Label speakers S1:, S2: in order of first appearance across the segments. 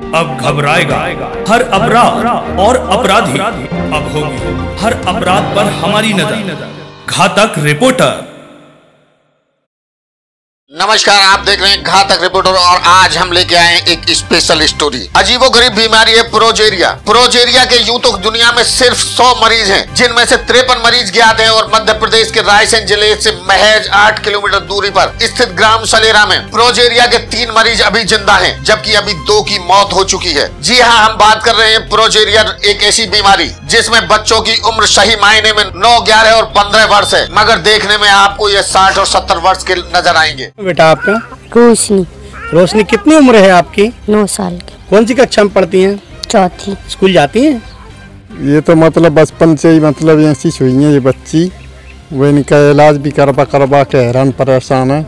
S1: अब घबराएगा हर अपराध और अपराधी। अब होगी हर अपराध पर हमारी नजर। घातक रिपोर्टर।
S2: नमस्कार, आप देख रहे हैं घातक रिपोर्टर और आज हम लेके आए हैं एक स्पेशल स्टोरी। अजीबोगरीब बीमारी है प्रोजेरिया। प्रोजेरिया के यूं तो दुनिया में सिर्फ 100 मरीज हैं, जिनमें से 53 मरीज ज्ञात हैं और मध्य प्रदेश के रायसेन जिले से महज 8 किलोमीटर दूरी पर स्थित ग्राम सलेरा में प्रोजेरिया के 3 मरीज अभी जिंदा हैं, जबकि अभी 2 की मौत हो चुकी है। जी हाँ, हम बात कर रहे हैं प्रोजेरिया, एक ऐसी बीमारी जिसमें बच्चों की उम्र सही मायने में 9, 11 और 15 वर्ष है, मगर देखने में आपको ये 60 और 70 वर्ष के नजर आएंगे।
S3: बेटा आपका?
S4: रोशनी।
S3: रोशनी, कितनी उम्र है आपकी?
S4: 9 साल की।
S3: कौन सी कक्षा में पढ़ती हैं?
S4: 4थी।
S3: स्कूल जाती हैं?
S5: ये तो मतलब बचपन से ही मतलब ऐसी हुई है ये बच्ची। वो इनका इलाज भी करवा के हैरान परेशान है।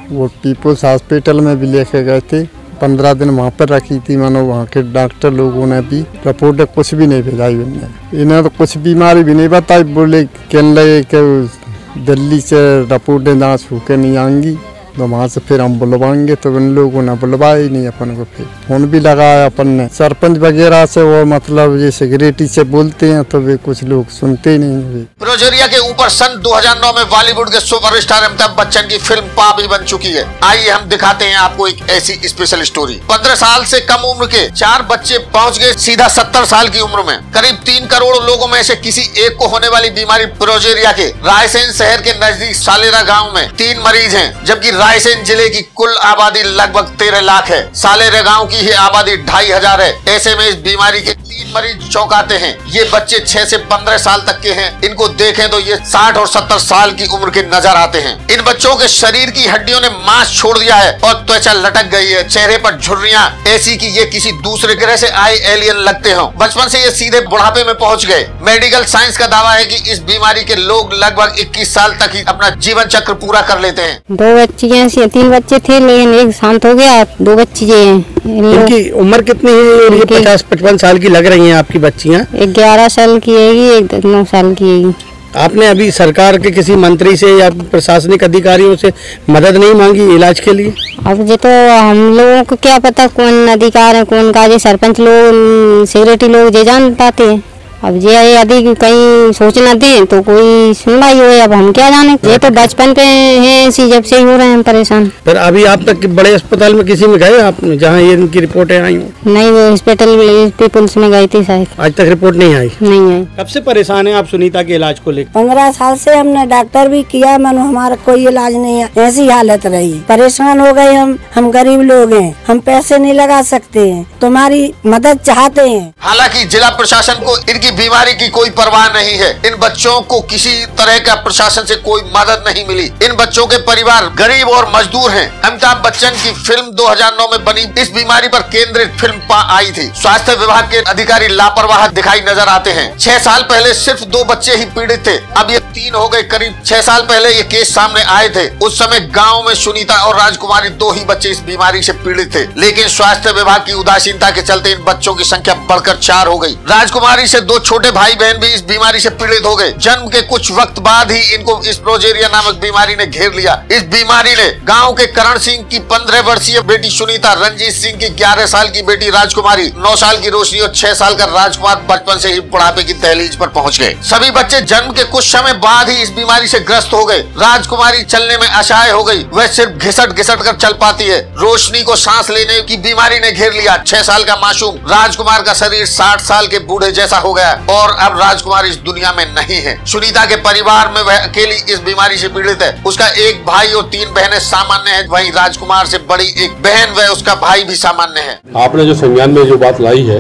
S5: वो पीपुल्स हॉस्पिटल में भी लेके गए थे, 15 दिन वहाँ पर रखी थी। मानो वहाँ के डॉक्टर लोगों ने भी रिपोर्ट कुछ भी नहीं भेजाई। इन्हें तो कुछ बीमारी भी नहीं बताई। बोले कहने लगे कि दिल्ली से रिपोर्टें जाँच होकर नहीं आएंगी, तो वहाँ से फिर हम बुलवाएंगे। तो उन लोगों ने बुलवाया ही नहीं अपन को। फिर फोन भी लगाया अपन ने सरपंच वगैरह से, वो मतलब ये सिक्योरिटी से बोलते हैं तो वे कुछ लोग सुनते ही नहीं।
S2: प्रोजेरिया के ऊपर सन 2009 में बॉलीवुड के सुपरस्टार अमिताभ बच्चन की फिल्म पा भी बन चुकी है। आइए हम दिखाते हैं आपको एक ऐसी स्पेशल स्टोरी। 15 साल से कम उम्र के 4 बच्चे पहुँच गए सीधा 70 साल की उम्र में। करीब 3 करोड़ लोगों में से किसी एक को होने वाली बीमारी प्रोजेरिया के रायसेन शहर के नजदीक सालेरा गाँव में 3 मरीज है, जबकि रायसेन जिले की कुल आबादी लगभग 13 लाख है। सालेरा गांव की ही आबादी 2500 है। ऐसे में इस बीमारी के 3 मरीज चौंकाते हैं। ये बच्चे 6 से 15 साल तक के हैं। इनको देखें तो ये 60 और 70 साल की उम्र के नजर आते हैं। इन बच्चों के शरीर की हड्डियों ने मांस छोड़ दिया है और त्वचा लटक गई है। चेहरे पर झुर्रियां ऐसी कि ये किसी दूसरे ग्रह से आए एलियन लगते हो। बचपन से ये सीधे बुढ़ापे में पहुंच गए। मेडिकल साइंस का दावा है कि इस बीमारी के लोग लगभग 21 साल तक ही अपना जीवन चक्र पूरा कर लेते हैं।
S4: 2 बच्चियां 3 बच्चे थे, लेकिन एक शांत हो गया। 2 बच्ची हैं।
S3: इनकी उम्र कितनी है? 50-55 साल की लग रही हैं आपकी बच्चियां।
S4: एक 11 साल की है, एक 9 साल की है।
S3: आपने अभी सरकार के किसी मंत्री से या प्रशासनिक अधिकारियों से मदद नहीं मांगी इलाज के लिए?
S4: अब ये तो हम लोगों को क्या पता कौन अधिकार है कौन का। ये सरपंच लोग, सिक्योरिटी लोग ये जान पाते हैं। अब ये यदि कहीं सोचना दे तो कोई सुनवाई हो, अब हम क्या जाने। ये तो बचपन पे हैं, इसी जब से ही हो रहे हैं परेशान।
S3: पर अभी आप तक बड़े अस्पताल में किसी में गए आपने जहाँ ये इनकी रिपोर्टें आई हो?
S4: नहीं, वो हॉस्पिटल पीपुल्स में गई थी शायद।
S3: आज तक रिपोर्ट नहीं आई?
S4: नहीं आई।
S3: कब से परेशान है आप सुनीता के इलाज को लेकर?
S6: 15 साल से हमने डॉक्टर भी किया, मनु हमारा कोई इलाज नहीं है। ऐसी हालत रही, परेशान हो गए हम गरीब लोग हैं, हम पैसे नहीं लगा सकते हैं, तुम्हारी मदद चाहते हैं।
S2: हालांकि जिला प्रशासन को इनकी बीमारी की कोई परवाह नहीं है। इन बच्चों को किसी तरह का प्रशासन से कोई मदद नहीं मिली। इन बच्चों के परिवार गरीब और मजदूर हैं। अमिताभ बच्चन की फिल्म 2009 में बनी इस बीमारी पर केंद्रित फिल्म पा आई थी। स्वास्थ्य विभाग के अधिकारी लापरवाह दिखाई नजर आते हैं। 6 साल पहले सिर्फ 2 बच्चे ही पीड़ित थे, अब ये 3 हो गए। करीब 6 साल पहले ये केस सामने आए थे। उस समय गाँव में सुनीता और राजकुमारी 2 ही बच्चे इस बीमारी से पीड़ित थे, लेकिन स्वास्थ्य विभाग की उदासीनता के चलते इन बच्चों की संख्या बढ़कर 4 हो गई। राजकुमारी से 2 छोटे भाई बहन भी इस बीमारी से पीड़ित हो गए। जन्म के कुछ वक्त बाद ही इनको इस प्रोजेरिया नामक बीमारी ने घेर लिया। इस बीमारी ने गांव के करण सिंह की 15 वर्षीय बेटी सुनीता, रंजीत सिंह की 11 साल की बेटी राजकुमारी, 9 साल की रोशनी और 6 साल का राजकुमार बचपन से ही बुढ़ापे की दहलीज पर पहुंच गए। सभी बच्चे जन्म के कुछ समय बाद ही इस बीमारी से ग्रस्त हो गए। राजकुमारी चलने में असहाय हो गई, वह सिर्फ घिसट घिसट कर चल पाती है। रोशनी को सांस लेने की बीमारी ने घेर लिया। 6 साल का मासूम राजकुमार का शरीर 60 साल के बूढ़े जैसा हो गया और अब राजकुमार इस दुनिया में नहीं है। सुनीता के परिवार में वह अकेली इस बीमारी से पीड़ित है। उसका एक भाई और 3 बहनें सामान्य हैं, वहीं राजकुमार से बड़ी एक बहन व उसका भाई भी सामान्य है।
S7: आपने जो संज्ञान में जो बात लाई है,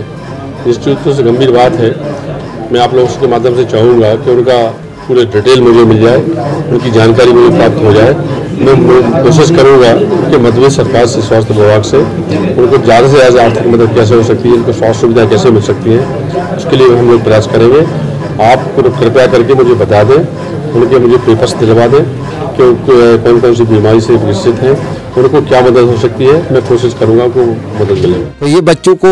S7: निश्चित से गंभीर बात है। मैं आप लोगों के माध्यम से चाहूँगा कि उनका पूरे डिटेल मुझे मिल जाए, उनकी जानकारी मुझे प्राप्त हो जाए। मैं कोशिश करूँगा कि मध्य प्रदेश सरकार से, स्वास्थ्य विभाग से उनको ज़्यादा से ज़्यादा आर्थिक मदद कैसे हो सकती है, उनको स्वास्थ्य सुविधाएं कैसे मिल सकती हैं, उसके लिए हम लोग प्रयास करेंगे। आप कृपया करके मुझे बता दें, उनके मुझे पेपर्स दिलवा दें कि कौन कौन सी बीमारी से ग्रसित हैं, उनको क्या मदद हो सकती है। मैं कोशिश करूंगा कि मदद मिले।
S8: तो ये बच्चों को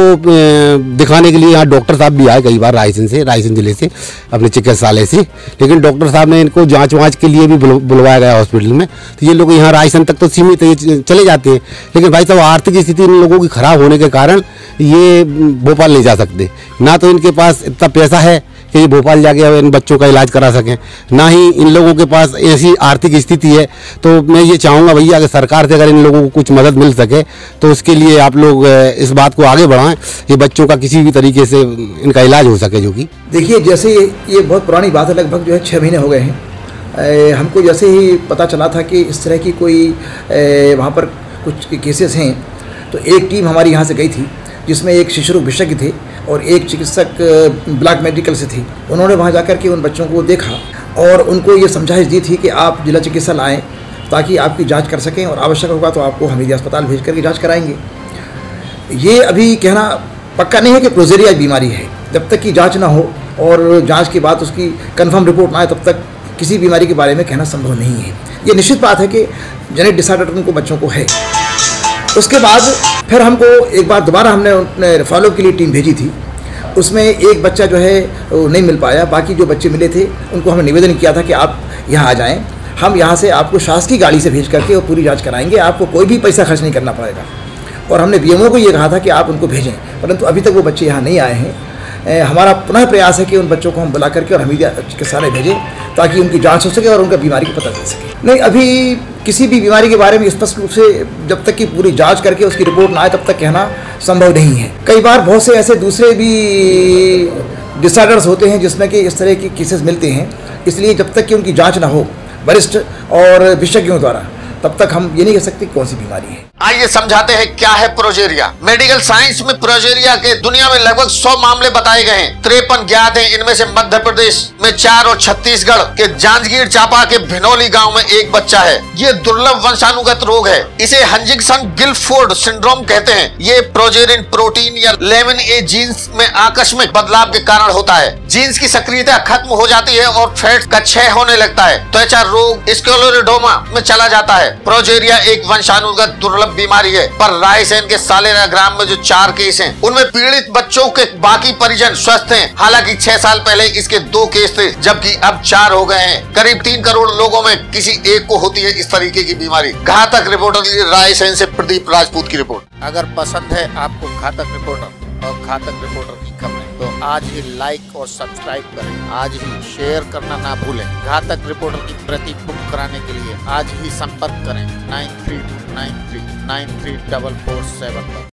S8: दिखाने के लिए यहाँ डॉक्टर साहब भी आए कई बार रायसेन जिले से अपने चिकित्सालय से, लेकिन डॉक्टर साहब ने इनको जांच वाँच के लिए भी बुलवाया गया हॉस्पिटल में। तो ये लोग यहाँ रायसेन तक तो सीमित चले जाते हैं, लेकिन भाई साहब आर्थिक स्थिति इन लोगों की खराब होने के कारण ये भोपाल नहीं जा सकते, ना तो इनके पास इतना पैसा है कि ये भोपाल जाके इन बच्चों का इलाज करा सकें, ना ही इन लोगों के पास ऐसी आर्थिक स्थिति है। तो मैं ये चाहूँगा भैया कि सरकार से अगर इन लोगों को कुछ मदद मिल सके तो उसके लिए आप लोग इस बात को आगे बढ़ाएं कि बच्चों का किसी भी तरीके से इनका इलाज हो सके। जो कि
S9: देखिए, जैसे ये बहुत पुरानी बात है, लगभग जो है 6 महीने हो गए हैं। हमको जैसे ही पता चला था कि इस तरह की कोई वहाँ पर कुछ केसेस हैं, तो एक टीम हमारी यहाँ से गई थी जिसमें एक शिशु रोग विशेषज्ञ थे और एक चिकित्सक ब्लॉक मेडिकल से थे। उन्होंने वहाँ जाकर के उन बच्चों को देखा और उनको ये समझाइश दी थी कि आप जिला चिकित्सालय आएँ ताकि आपकी जांच कर सकें और आवश्यक होगा तो आपको हमीदिया अस्पताल भेज करके जांच कराएंगे। ये अभी कहना पक्का नहीं है कि प्रोजेरिया बीमारी है। जब तक कि जांच ना हो और जांच के बाद उसकी कंफर्म रिपोर्ट ना आए तब तक किसी बीमारी के बारे में कहना संभव नहीं है। ये निश्चित बात है कि जेनेटिक डिसऑर्डर उनको बच्चों को है। उसके बाद फिर हमको एक बार दोबारा हमने फॉलोअप के लिए टीम भेजी थी। उसमें एक बच्चा जो है वो नहीं मिल पाया, बाकी जो बच्चे मिले थे उनको हमने निवेदन किया था कि आप यहाँ आ जाएं, हम यहाँ से आपको शासकीय गाड़ी से भेज करके और पूरी जांच कराएंगे, आपको कोई भी पैसा खर्च नहीं करना पड़ेगा। और हमने बीएमओ को ये कहा था कि आप उनको भेजें, परंतु अभी तक वो बच्चे यहाँ नहीं आए हैं। हमारा पुनः प्रयास है कि उन बच्चों को हम बुला करके और हमीदिया चिकित्सालय भेजें ताकि उनकी जांच हो सके और उनका बीमारी को पता चल सके। नहीं, अभी किसी भी बीमारी के बारे में स्पष्ट रूप से जब तक कि पूरी जांच करके उसकी रिपोर्ट ना आए तब तक कहना संभव नहीं है। कई बार बहुत से ऐसे दूसरे भी डिसऑर्डर्स होते हैं जिसमें कि इस तरह के केसेस मिलते हैं, इसलिए जब तक कि उनकी जाँच ना हो वरिष्ठ और विशेषज्ञों द्वारा तब तक हम ये नहीं कह सकते कौन सी बीमारी है।
S2: आइए समझाते हैं क्या है प्रोजेरिया। मेडिकल साइंस में प्रोजेरिया के दुनिया में लगभग 100 मामले बताए गए हैं। 53 ज्ञात हैं। इनमें से मध्य प्रदेश में 4 और छत्तीसगढ़ के जांजगीर चांपा के भिनौली गांव में एक बच्चा है। ये दुर्लभ वंशानुगत रोग है। इसे हंटिंगटन गिलफोर्ड सिंड्रोम कहते हैं। ये प्रोजेरिन प्रोटीन या लेमिन ए जीन्स में आकस्मिक बदलाव के कारण होता है। जीन्स की सक्रियता खत्म हो जाती है और फैट का क्षय होने लगता है। त्वचा रोग स्क्लेरोडर्मा में चला जाता है। प्रोजेरिया एक वंशानुगत दुर्लभ बीमारी है, पर रायसेन के सालेरा ग्राम में जो 4 केस हैं, उनमें पीड़ित बच्चों के बाकी परिजन स्वस्थ हैं। हालांकि 6 साल पहले इसके 2 केस थे, जबकि अब 4 हो गए हैं। करीब 3 करोड़ लोगों में किसी एक को होती है इस तरीके की बीमारी। घातक रिपोर्टर रायसेन से प्रदीप राजपूत की रिपोर्ट। अगर पसंद है आपको घातक रिपोर्टर और घातक रिपोर्टर की खबरें तो आज ही लाइक और सब्सक्राइब करें। आज ही शेयर करना ना भूलें। घातक रिपोर्टर की प्रति बुक कराने के लिए आज ही संपर्क करें 9393934447 पर।